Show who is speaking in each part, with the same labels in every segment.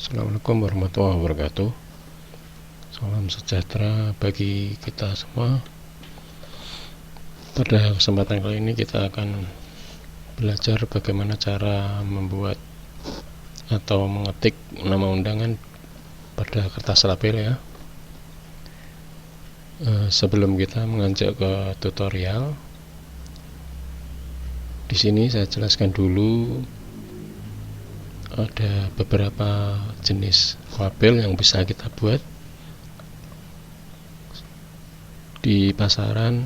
Speaker 1: Assalamualaikum warahmatullahi wabarakatuh. Salam sejahtera bagi kita semua. Pada kesempatan kali ini kita akan belajar bagaimana cara membuat atau mengetik nama undangan pada kertas label ya. Sebelum kita menganjak ke tutorial, di sini saya jelaskan dulu ada beberapa jenis label yang bisa kita buat. Di pasaran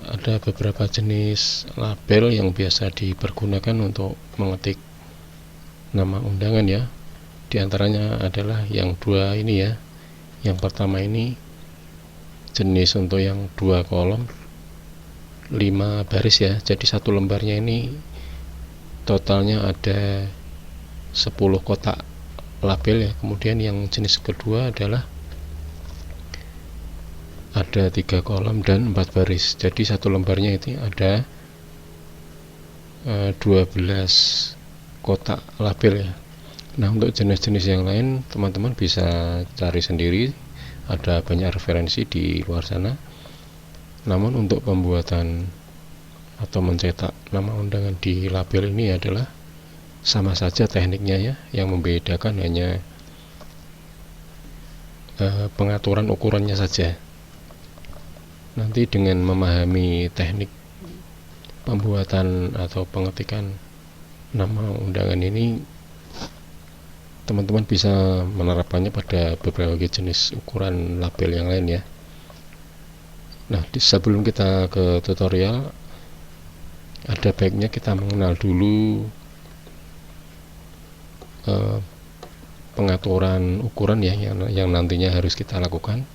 Speaker 1: ada beberapa jenis label yang biasa dipergunakan untuk mengetik nama undangan ya. Di antaranya adalah yang dua ini ya. Yang pertama ini jenis untuk yang 2 kolom 5 baris ya. Jadi satu lembarnya ini totalnya ada 10 kotak label ya. Kemudian yang jenis kedua adalah ada 3 kolom dan 4 baris. Jadi satu lembarnya itu ada 12 kotak label ya. Nah, untuk jenis-jenis yang lain teman-teman bisa cari sendiri, ada banyak referensi di luar sana. Namun untuk pembuatan atau mencetak nama undangan di label ini adalah sama saja tekniknya ya. Yang membedakan hanya pengaturan ukurannya saja. Nanti dengan memahami teknik pembuatan atau pengetikan nama undangan ini, teman-teman bisa menerapkannya pada beberapa jenis ukuran label yang lain ya. Nah, sebelum kita ke tutorial, ada baiknya kita mengenal dulu pengaturan ukuran ya yang nantinya harus kita lakukan.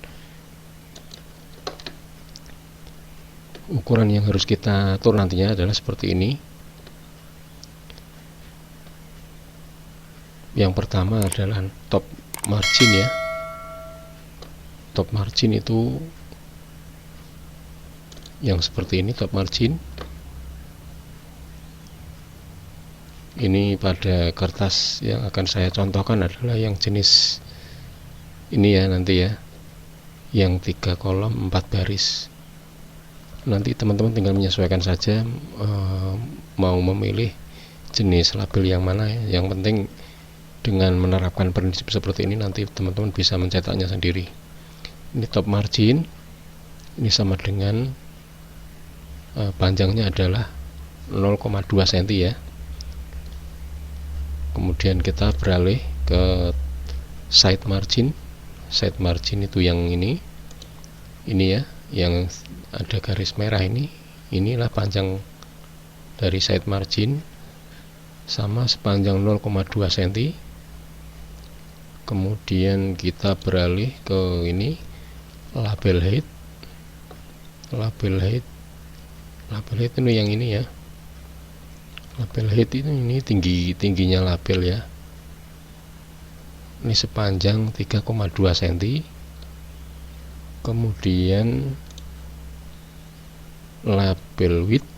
Speaker 1: Ukuran yang harus kita atur nantinya adalah seperti ini. Yang pertama adalah top margin ya. Top margin itu yang seperti ini, top margin. Ini pada kertas yang akan saya contohkan adalah yang jenis ini ya nanti ya, yang 3 kolom 4 baris. Nanti teman-teman tinggal menyesuaikan saja mau memilih jenis label yang mana ya. Yang penting dengan menerapkan prinsip seperti ini nanti teman-teman bisa mencetaknya sendiri. Ini top margin, ini sama dengan panjangnya adalah 0,2 cm ya. Kemudian kita beralih ke side margin. Side margin itu yang ini ya, yang ada garis merah ini. Inilah panjang dari side margin, sama sepanjang 0,2 cm. Kemudian kita beralih ke ini label height. Label height ini yang ini ya. Label height ini tingginya label ya. Ini sepanjang 3,2 cm. Kemudian label width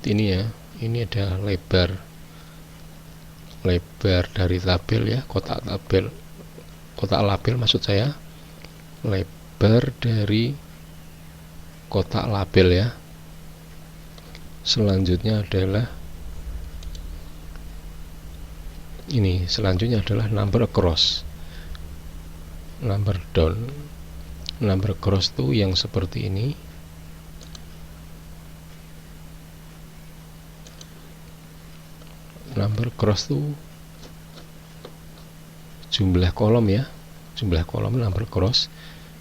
Speaker 1: ini ya. Ini ada lebar dari label ya, kotak label maksud saya. Lebar dari kotak label ya. Selanjutnya adalah ini, number across, number down. Number across itu yang seperti ini. Number cross itu jumlah kolom ya, jumlah kolom number cross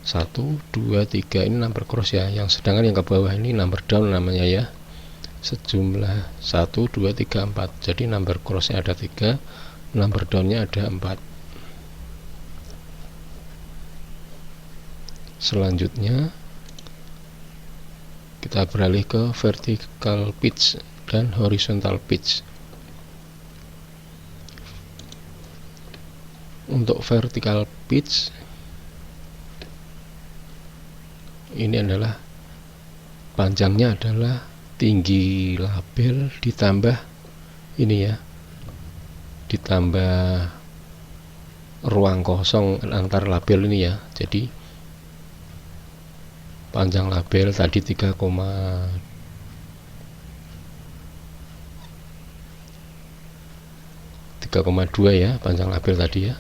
Speaker 1: 1, 2, 3 ini number cross ya. Yang sedangkan yang ke bawah ini number down namanya ya, sejumlah 1, 2, 3, 4. Jadi number crossnya ada 3, number downnya ada 4. Selanjutnya kita beralih ke vertical pitch dan horizontal pitch. Untuk vertical pitch ini adalah panjangnya adalah tinggi label ditambah ini ya, ditambah ruang kosong antar label ini ya. Jadi panjang label tadi 3,2 ya, panjang label tadi ya.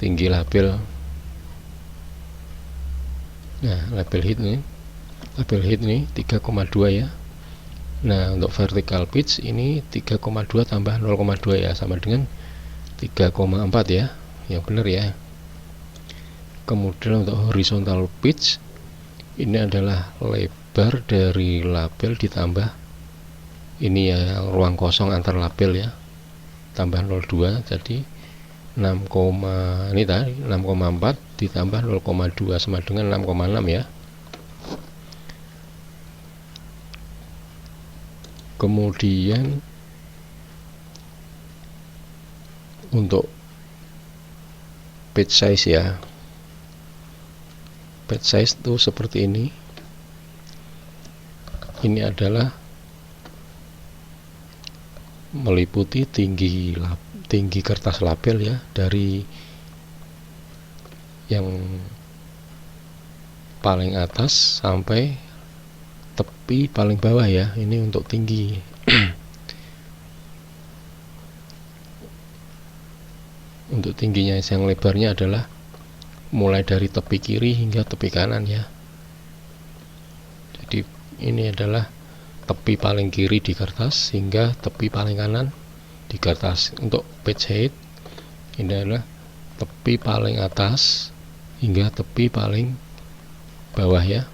Speaker 1: Tinggi label, nah label height ini 3,2 ya. Nah untuk vertical pitch ini 3,2 tambah 0,2 ya, sama dengan 3,4 ya, yang benar ya. Kemudian untuk horizontal pitch ini adalah lebar dari label ditambah ini ya, ruang kosong antar label ya, tambah 0,2, jadi 6, ini tadi 6,4 ditambah 0,2 sama dengan 6,6 ya. Kemudian untuk page size ya, page size itu seperti ini. Ini adalah meliputi tinggi kertas label ya, dari yang paling atas sampai tepi paling bawah ya. Ini untuk tinggi. Untuk tingginya yang lebarnya adalah mulai dari tepi kiri hingga tepi kanan ya. Jadi ini adalah tepi paling kiri di kertas hingga tepi paling kanan di kertas. Untuk page height ini adalah tepi paling atas hingga tepi paling bawah ya.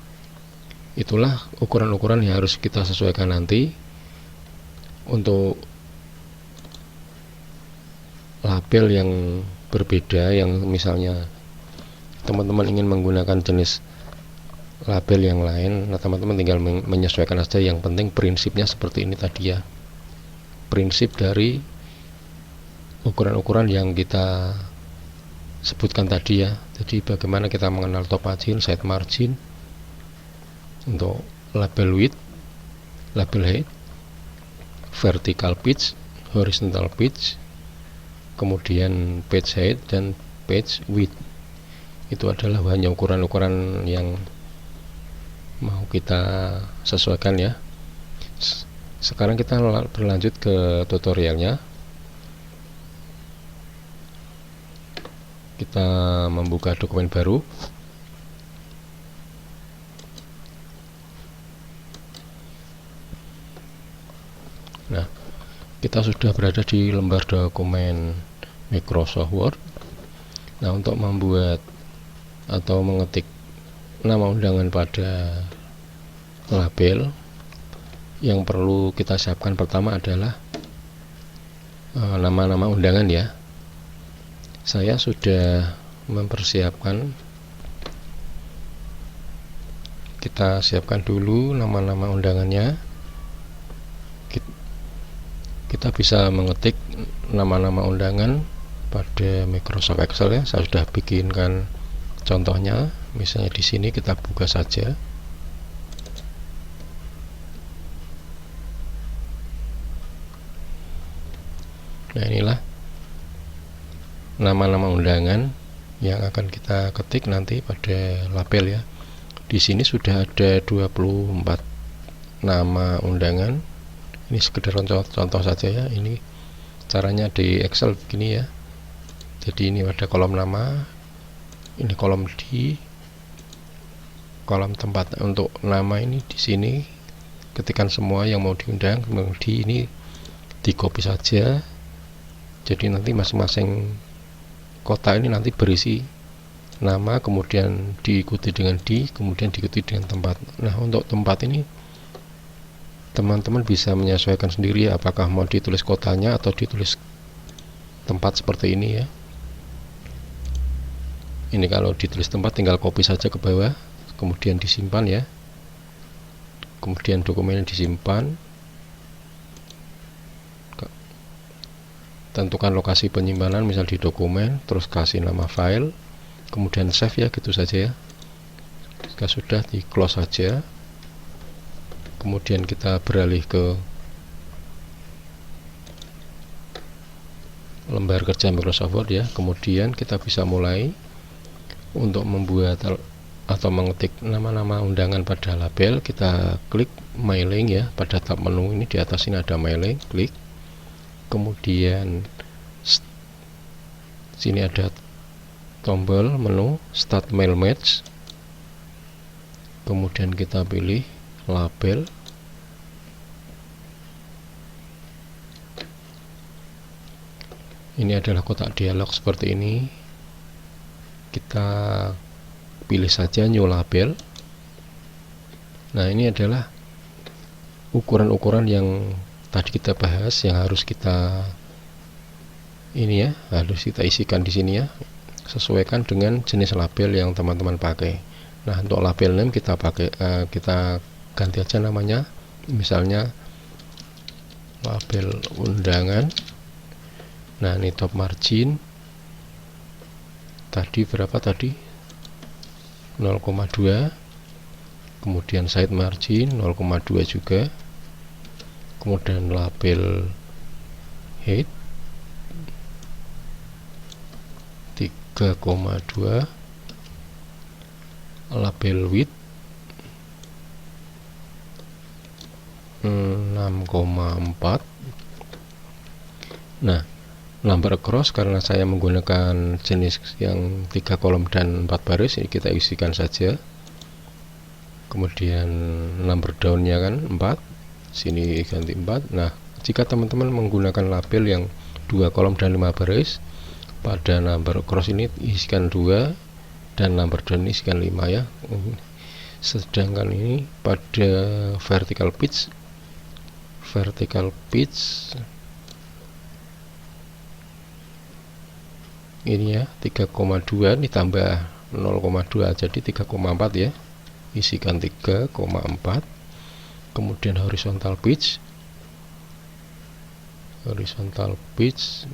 Speaker 1: Itulah ukuran-ukuran yang harus kita sesuaikan nanti. Untuk label yang berbeda, yang misalnya teman-teman ingin menggunakan jenis label yang lain, nah teman-teman tinggal menyesuaikan saja. Yang penting prinsipnya seperti ini tadi ya, prinsip dari ukuran-ukuran yang kita sebutkan tadi ya. Jadi bagaimana kita mengenal top margin, side margin, untuk label width, label height, vertical pitch, horizontal pitch, kemudian page height dan page width. Itu adalah hanya ukuran-ukuran yang mau kita sesuaikan ya. Sekarang kita berlanjut ke tutorialnya. Kita membuka dokumen baru. Nah, kita sudah berada di lembar dokumen Microsoft Word. Nah, untuk membuat atau mengetik nama undangan pada label, yang perlu kita siapkan pertama adalah nama-nama undangan ya. Saya sudah mempersiapkan, kita siapkan dulu nama-nama undangannya. Kita bisa mengetik nama-nama undangan pada Microsoft Excel ya. Saya sudah bikinkan contohnya, misalnya di sini kita buka saja. Nah, inilah nama-nama undangan yang akan kita ketik nanti pada label ya. Di sini sudah ada 24 nama undangan. Ini sekedar contoh saja ya. Ini caranya di Excel begini ya. Jadi ini ada kolom nama, ini kolom di, kolom tempat. Untuk nama ini di sini ketikkan semua yang mau diundang, di ini di copy saja. Jadi nanti masing-masing kotak ini nanti berisi nama, kemudian diikuti dengan di, kemudian diikuti dengan tempat. Nah, untuk tempat ini teman-teman bisa menyesuaikan sendiri ya, apakah mau ditulis kotanya atau ditulis tempat seperti ini ya. Ini kalau ditulis tempat tinggal copy saja ke bawah, kemudian disimpan ya. Kemudian dokumennya disimpan, tentukan lokasi penyimpanan, misal di dokumen, terus kasih nama file, kemudian save ya, gitu saja ya. Jika sudah, di close saja. Kemudian kita beralih ke lembar kerja Microsoft Word ya. Kemudian kita bisa mulai untuk membuat atau mengetik nama-nama undangan pada label. Kita klik mailing ya, pada tab menu ini di atas ini ada mailing, klik. Kemudian sini ada tombol menu start mail match. Kemudian kita pilih label. Ini adalah kotak dialog seperti ini. Kita pilih saja new label. Nah, ini adalah ukuran-ukuran yang tadi kita bahas, yang harus kita harus kita isikan di sini ya, sesuaikan dengan jenis label yang teman-teman pakai. Nah, untuk label name kita ganti aja namanya, misalnya label undangan. Nah, ini top margin tadi berapa tadi, 0,2. kemudian side margin 0,2 juga. Kemudian label height 3,2, label width 6,4. Nah, number across karena saya menggunakan jenis yang 3 kolom dan 4 baris, ini kita isikan saja. Kemudian number down-nya kan 4, sini ganti 4. Nah, jika teman-teman menggunakan label yang 2 kolom dan 5 baris, pada number across ini isikan 2 dan number down ini isikan 5 ya. Sedangkan ini pada vertical pitch ini ya 3,2 ditambah 0,2 jadi 3,4 ya, isikan 3,4. Kemudian horizontal pitch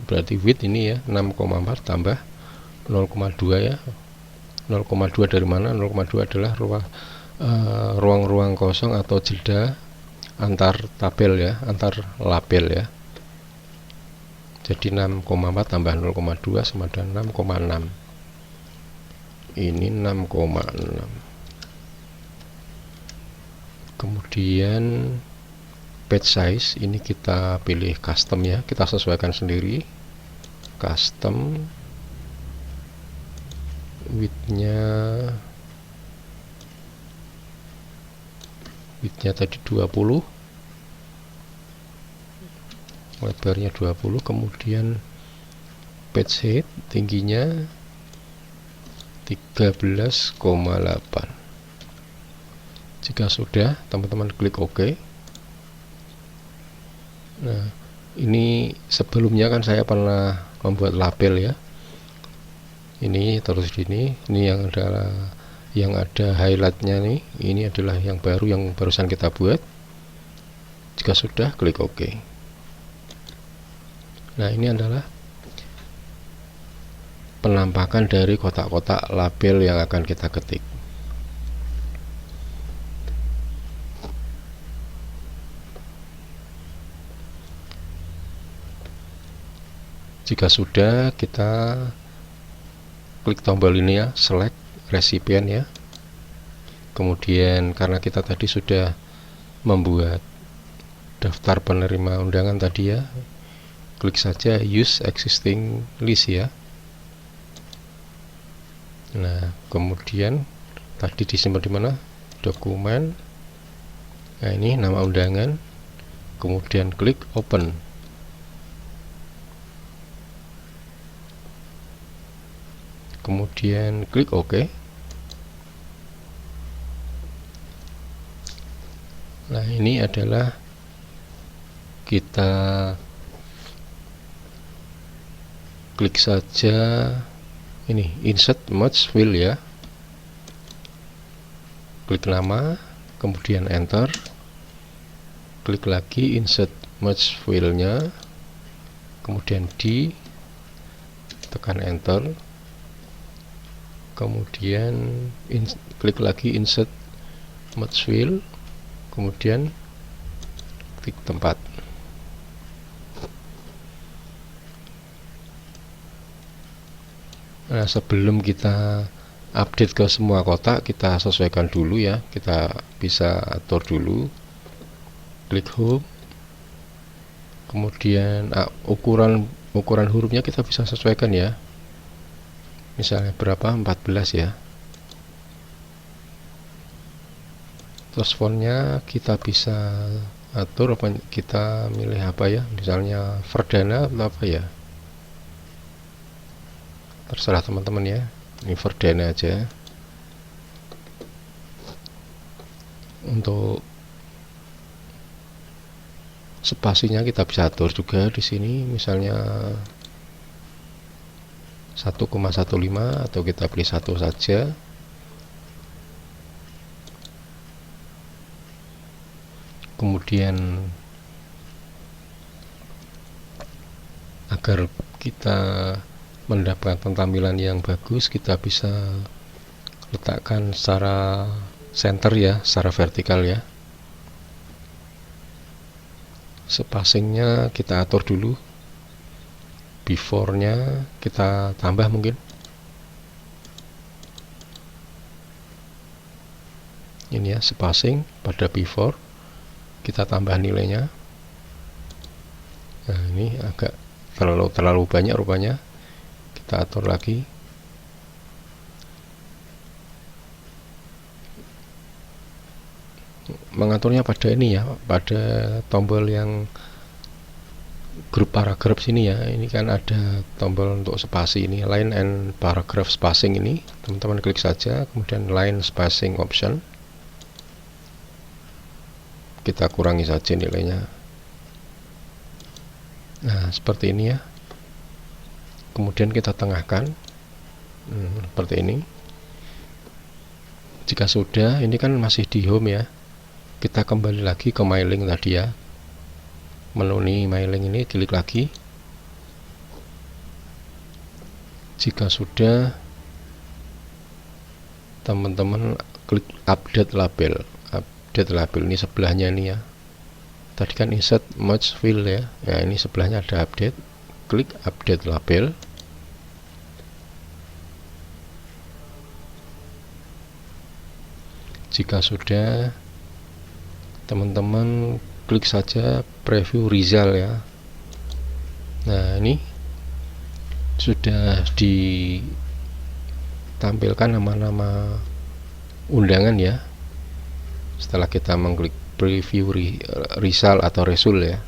Speaker 1: berarti width ini ya 6,4 tambah 0,2 ya. 0,2 dari mana? 0,2 adalah ruang-ruang kosong atau jeda antar tabel ya, antar label ya. Jadi 6,4 tambah 0,2 sama dengan 6,6. Ini 6,6. Kemudian page size ini kita pilih custom ya, kita sesuaikan sendiri. Custom widthnya tadi 20, lebarnya 20. Kemudian page height tingginya 13,8. Jika sudah, teman-teman klik OK. Nah, ini sebelumnya kan saya pernah membuat label ya. Ini terus ini yang ada highlightnya nih. Ini adalah yang baru yang barusan kita buat. Jika sudah, klik OK. Nah, ini adalah penampakan dari kotak-kotak label yang akan kita ketik. Jika sudah, kita klik tombol ini ya, select recipient ya. Kemudian karena kita tadi sudah membuat daftar penerima undangan tadi ya, klik saja use existing list ya. Nah, kemudian tadi disimpan di mana? Dokumen. Nah, ini nama undangan. Kemudian klik open. Kemudian klik OK. Nah, ini adalah kita klik saja ini insert merge fill ya. Klik nama, kemudian enter. Klik lagi insert merge fill-nya. Kemudian tekan enter. Kemudian klik lagi insert merge fill, kemudian klik tempat. Nah, sebelum kita update ke semua kotak, kita sesuaikan dulu ya. Kita bisa atur dulu, klik home, kemudian ukuran hurufnya kita bisa sesuaikan ya, misalnya berapa, 14 ya. Terus fontnya kita bisa atur, kita milih apa ya, misalnya Verdana atau apa ya, terserah teman-teman ya. Ini Verdana aja. Untuk spasinya kita bisa atur juga di sini, misalnya 1,15 atau kita pilih 1 saja. Kemudian agar kita mendapatkan tampilan yang bagus, kita bisa letakkan secara center ya, secara vertikal ya. Spacingnya kita atur dulu, before-nya kita tambah mungkin. Ini ya, spacing pada before kita tambah nilainya. Nah, ini agak terlalu banyak rupanya, kita atur lagi. Mengaturnya pada ini ya, pada tombol yang grup paragraf sini ya. Ini kan ada tombol untuk spasi, ini line and paragraph spacing, ini teman-teman klik saja, kemudian line spacing option, kita kurangi saja nilainya. Nah, seperti ini ya. Kemudian kita tengahkan seperti ini. Jika sudah, ini kan masih di home ya, kita kembali lagi ke mailing tadi ya. Menu ini mailing ini klik lagi. Jika sudah, teman-teman klik update label. Update label ini sebelahnya ini ya. Tadi kan insert merge fill ya. Nah, ini sebelahnya ada update. Klik update label. Jika sudah, teman-teman klik saja preview result ya. Nah, ini sudah ditampilkan nama-nama undangan ya, setelah kita mengklik preview result atau result ya.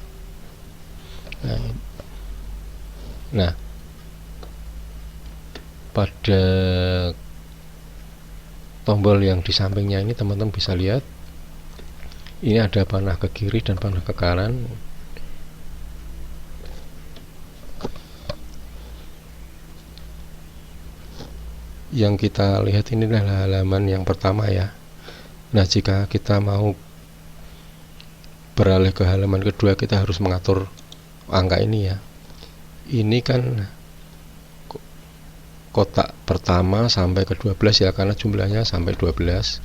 Speaker 1: Nah, pada tombol yang di sampingnya ini teman-teman bisa lihat, ini ada panah ke kiri dan panah ke kanan. Yang kita lihat ini adalah halaman yang pertama ya. Nah, jika kita mau beralih ke halaman kedua, kita harus mengatur angka ini ya. Ini kan kotak pertama sampai ke 12 ya, karena jumlahnya sampai 12.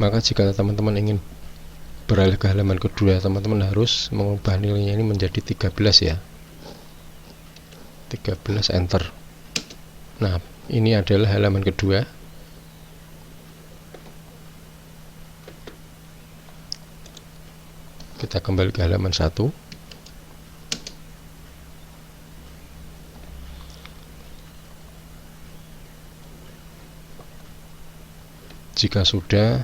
Speaker 1: Maka jika teman-teman ingin beralih ke halaman kedua, teman-teman harus mengubah nilainya ini menjadi 13 ya. 13, enter. Nah, ini adalah halaman kedua. Kita kembali ke halaman 1. Jika sudah,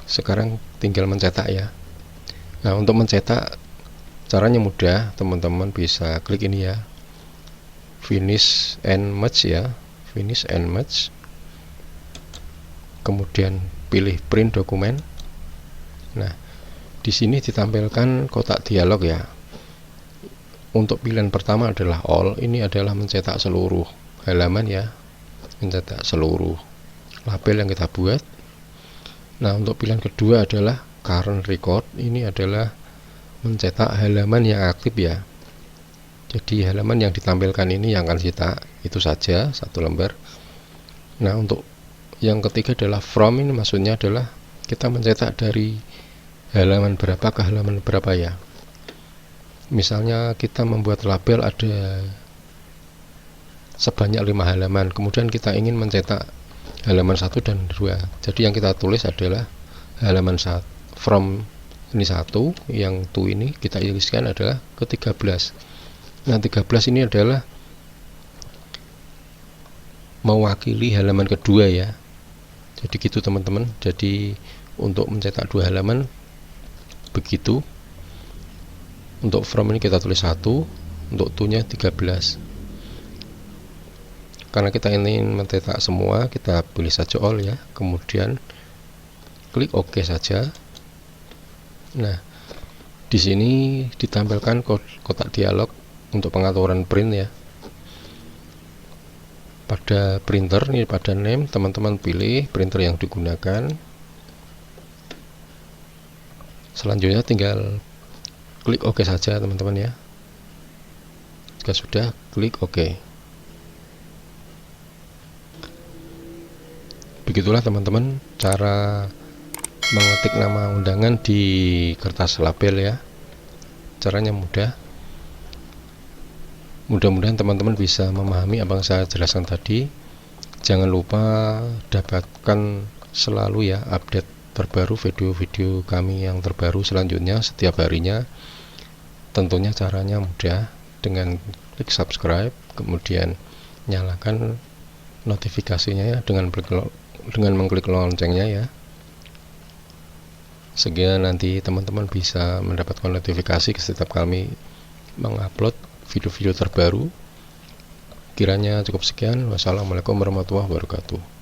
Speaker 1: sekarang tinggal mencetak ya. Nah, untuk mencetak caranya mudah, teman-teman bisa klik ini ya, finish and merge ya, finish and merge, kemudian pilih print dokumen. Nah, di sini ditampilkan kotak dialog ya. Untuk pilihan pertama adalah all, ini adalah mencetak seluruh halaman ya, mencetak seluruh label yang kita buat. Nah, untuk pilihan kedua adalah current record, ini adalah mencetak halaman yang aktif ya. Jadi halaman yang ditampilkan ini yang akan cetak itu saja, satu lembar. Nah, untuk yang ketiga adalah from, ini maksudnya adalah kita mencetak dari halaman berapa ke halaman berapa ya. Misalnya kita membuat label ada sebanyak 5 halaman. Kemudian kita ingin mencetak halaman 1 dan 2. Jadi yang kita tulis adalah halaman 1 from ini 1, yang to ini kita tuliskan adalah ke 13. Nah 13 ini adalah mewakili halaman kedua ya. Jadi gitu teman-teman. Jadi untuk mencetak 2 halaman begitu. Untuk from ini kita tulis 1, untuk to nya 13. Karena kita ingin mencetak semua, kita pilih saja all ya, kemudian klik OK saja. Nah, di sini ditampilkan kotak dialog untuk pengaturan print ya. Pada printer ini, pada name, teman-teman pilih printer yang digunakan. Selanjutnya tinggal klik OK saja teman-teman ya. Jika sudah, klik OK. Begitulah teman-teman cara mengetik nama undangan di kertas label ya. Caranya mudah. Mudah-mudahan teman-teman bisa memahami apa yang saya jelaskan tadi. Jangan lupa dapatkan selalu ya update terbaru video-video kami yang terbaru selanjutnya setiap harinya. Tentunya caranya mudah, dengan klik subscribe, kemudian nyalakan notifikasinya ya dengan mengklik loncengnya ya, sehingga nanti teman-teman bisa mendapatkan notifikasi setiap kami mengupload video-video terbaru. Kiranya cukup sekian. Wassalamualaikum warahmatullahi wabarakatuh.